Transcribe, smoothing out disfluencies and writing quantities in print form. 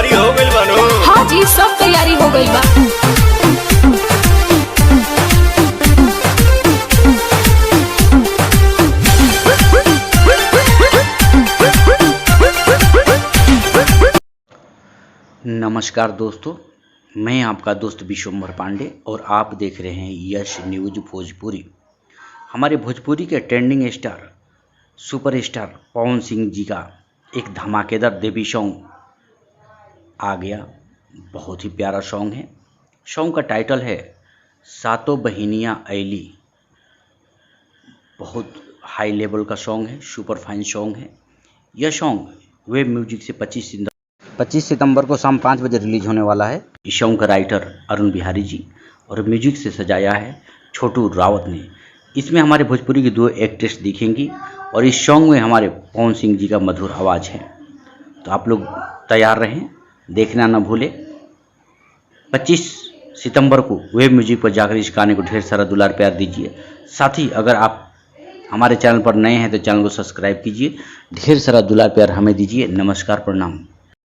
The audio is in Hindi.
तैयारी हो गई बानो? हाँ जी, सब तैयारी हो गई बा। नमस्कार दोस्तों, मैं आपका दोस्त विश्वम्भर पांडे और आप देख रहे हैं यश न्यूज भोजपुरी। हमारे भोजपुरी के trending star superstar Pawan Singh ji का एक धमाकेदार डेब्यू सॉन्ग आ गया। बहुत ही प्यारा सॉन्ग है। सॉन्ग का टाइटल है सातों बहिनियाँ ऐली। बहुत हाई लेवल का सॉन्ग है, सुपर फाइन सॉन्ग है। यह सॉन्ग वेब म्यूजिक से 25 सितंबर को शाम 5 बजे रिलीज होने वाला है। इस सॉन्ग का राइटर अरुण बिहारी जी और म्यूजिक से सजाया है छोटू रावत ने। इसमें हमारे भोजपुरी की 2 एक्ट्रेस दिखेंगी और इस सॉन्ग में हमारे पवन सिंह जी का मधुर आवाज़ है। तो आप लोग तैयार रहें, देखना ना भूलें। 25 सितंबर को वेब म्यूजिक पर जाकर इस गाने को ढेर सारा दुलार प्यार दीजिए। साथ ही अगर आप हमारे चैनल पर नए हैं तो चैनल को सब्सक्राइब कीजिए। ढेर सारा दुलार प्यार हमें दीजिए। नमस्कार, प्रणाम।